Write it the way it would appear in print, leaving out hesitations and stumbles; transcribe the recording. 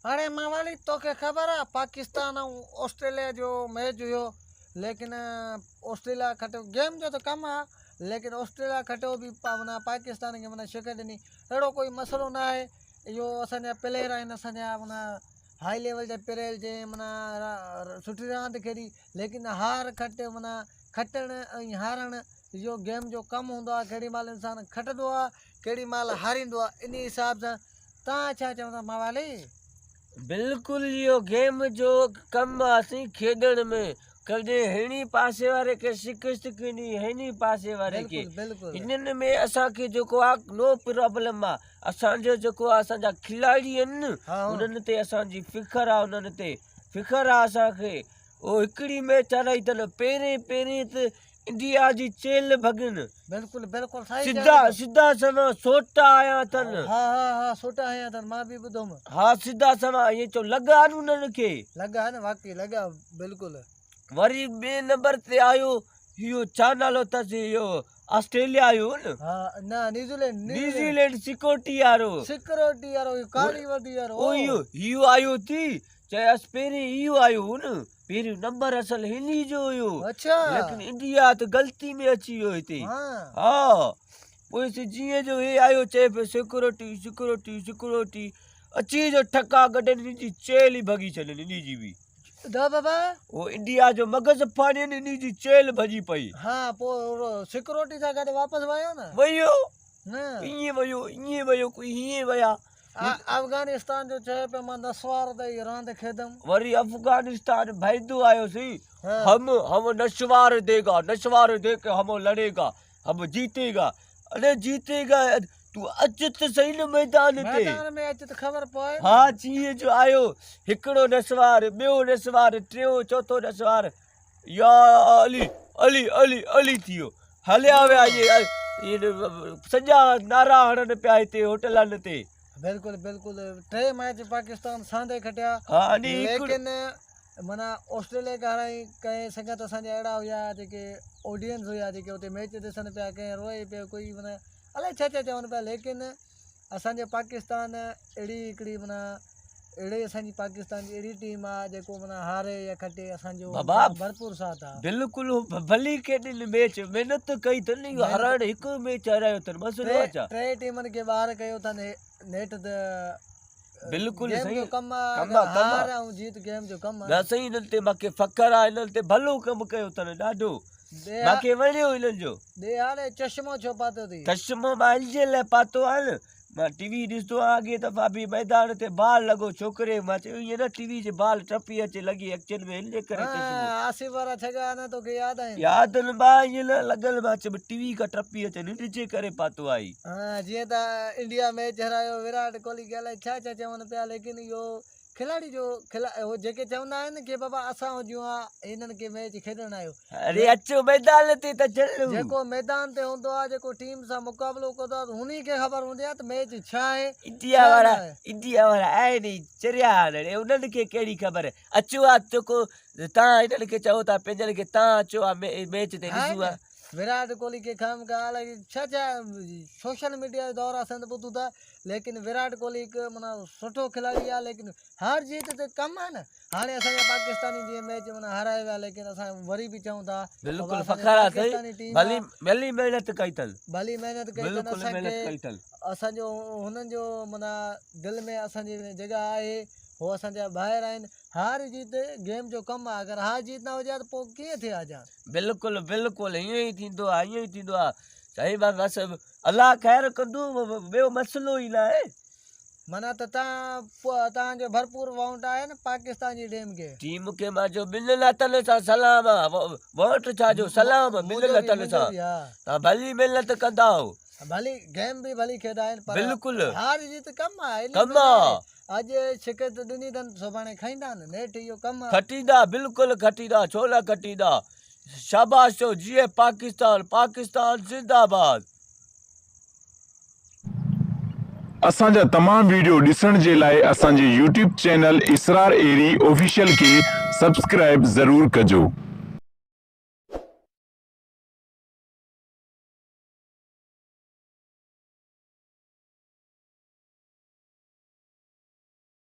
अरे मावाली तो के खबर है पाकिस्तान और ऑस्ट्रेलिया जो मैच हुयो लेकिन ऑस्ट्रेलिया खटो गेम जो तो कम है लेकिन ऑस्ट्रेलिया खटो भी मना पाकिस्तान के मना शिकत ॾिनी अहिड़ो कोई मसलो ना है इहो असांजा प्लेयर आहिनि असांजा मना हाई लेवल जा प्लेयर जे मना सुठी रांदि खेॾी लेकिन हार खट मना खटण ऐं हारण इहो गेम जो कमु हूंदो आहे केॾी महिल इंसानु खटंदो आहे केॾी महिल हारींदो आहे इन हिसाब सां तव्हां छा चवंदा मावाली? बिल्कुल यो गेम जो कम असीं खेडण में कदे हेनी पासे वारे के शिकस्त किनी हेनी पासे वारे के इनन में असा के जो को नो प्रॉब्लम आ असा जो असा खिलाड़ी उन्हनि ते असा जी फिकर आ उन्हनि ते फिकर आ असा के ओ एकड़ी मैच हराई तन पेरे ते इंडिया जी चेल भगन बिल्कुल बिल्कुल सही सीधा समा सोटा आया तन हाँ सोटा आया तन मां भी बुधम हाँ सीधा समा ये चो लगा उन्हनि के लगा न वाकई लगा बिल्कुल वरी बे नंबर ते आयो यो छा नालो तस यो ऑस्ट्रेलिया आयो न हां ना न्यूजीलैंड सिक्योरिटी यारो काली वर्दी यारो ओ यो आयो थी चाहे अस्पेरी यो आयो न पेरी नंबर असल हिनी जो यो अच्छा लेकिन इंडिया तो गलती में अची यो हिते हां पोइ से जीए जो हे आयो चाहे सिक्योरिटी अची जो ठका गडन जी चेली भगी चले नी जी भी दा बाबा वो इंडिया जो मगज फाड़े नी जी चेल भजी पई हां पो सिक्योरिटी सा गड वापस वयो न वयो इए वयो कोई हिए वया अफगानिस्तान जो छे पे मन नस्वार दई रांद खेदम वरी अफगानिस्तान भाईदो आयो सी हम नस्वार दे के हम लड़ेगा हम जीतेगा अरे जीतेगा तू अचत सही न मैदान में अचत खबर पए हां जी जो आयो हिकड़ो नस्वार बियो नस्वार ट्रियो चौथो नस्वार या अली थियो हलिया वे ये सजा नारा हणन पिया हिते होटलन ते बिल्कुल टे मैच पाकिस्तान सांदे खटिया हां लेकिन मना ऑस्ट्रेलिया का हराई कई संगत असांजा अहिड़ा हुया जेके ऑडियंस हुया जेके उते मैच ॾिसनि पिया कंहिं रोए पियो कोई मना अलाए छा चवनि पिया लेकिन असांजे पाकिस्तान अहिड़ी हिकिड़ी मना अहिड़े असांजी पाकिस्तान जी अहिड़ी टीम आहे जेको मना हारे या खटे असांजो भरपूर साथ आहे बिल्कुल भली केॾी मैच महिनत कई अथनि हराइण हिकु मैच हरायो अथनि मसलो छा टे टीमनि खे ॿाहिरि कयो अथनि नेट बिल्कुल सही कम हार ऐं जीत गेम जो कम ना सही इन्हनि ते मूंखे फ़ख्र आहे इन्हनि ते भलो कमु कयो अथनि ॾाढो मूंखे वणियो इन्हनि जो दे हाणे चश्मो छो पातो अथई चश्मो मां इनजे लाइ पातो आहे न मां टीवी ॾिसंदो आहियां अॻे दफ़ा बि मैदान ते बाल लॻो छोकिरे मां चयो ईअं न टीवी जे बाल टपी अचे लॻी एक्चुअल में हिन जे करे आसिफ वारा छॻा न तोखे यादि आहिनि यादि न मां ईअं न लॻल मां चयो टीवी खां टपी अचे निंड जे करे पातो आई जीअं त इंडिया मैच हरायो विराट कोहली खे अलाए छा चवनि पिया लेकिन इहो खिलाड़ी जो हो जेके चवंदा आहिनि कि बाबा असां हुजूं हिननि खे मैच खेॾण आयो अरे अचो मैदान ते त चलो जेको मैदान ते हूंदो आहे जेको टीम सां मुक़ाबलो कंदो आहे उन्ही खे ख़बर हूंदी आहे त मैच छा आहे इंडिया वारा आहे नी चरिया हाणे उन्हनि खे कहिड़ी ख़बर अचो आहे जेको तव्हां हिननि खे चओ था पंहिंजनि खे तव्हां अचो आहे मैच ते ॾिसूं आहे विराट कोहली के खाम का अलाए छा सोशल मीडिया दौर असां ॿुधूं था लेकिन विराट कोहली हिकु माना सुठो खिलाड़ी आहे लेकिन हार जीत ते कम आहे न हाणे असांजा पाकिस्तानी जीअं मैच माना हाराए विया लेकिन असां वरी बि चऊं था बिल्कुल फ़ख्र आहे भली महिनत कई अथनि असांजो हुननि जो माना दिलि में असांजी जॻह आहे हो असांजा ॿाहिरि आहिनि हार जीत गेम जो कमु आहे अगरि हार जीत न हुजे त पोइ कीअं थिए आजा बिल्कुल ईअं ई थींदो आहे सही बात बस अल्लाह ख़ैर कंदो ॿियो मसलो ई न आहे माना त तव्हांजो भरपूर वाउंट आहे न पाकिस्तान जी टीम खे मां जो ॿिन्हिनि हथनि सां सलाम वोट छा जो सलाम ॿिन्हिनि हथनि सां तव्हां भली महिनत कंदा भली गेम भी भली खेॾा आहिनि बिल्कुल हार जीत कम आहे अॼु शिकस्त ॾिनी अथनि सुभाणे खाईंदा न नेठ इहो कमु खटींदा बिल्कुल खटींदा छो न खटींदा शाबाश हो जीए पाकिस्तान जिंदाबाद असांजा तमाम वीडियो ॾिसण जे लाइ असांजे YouTube चैनल इसरार एरी ऑफिशियल खे सब्सक्राइब ज़रूर कजो।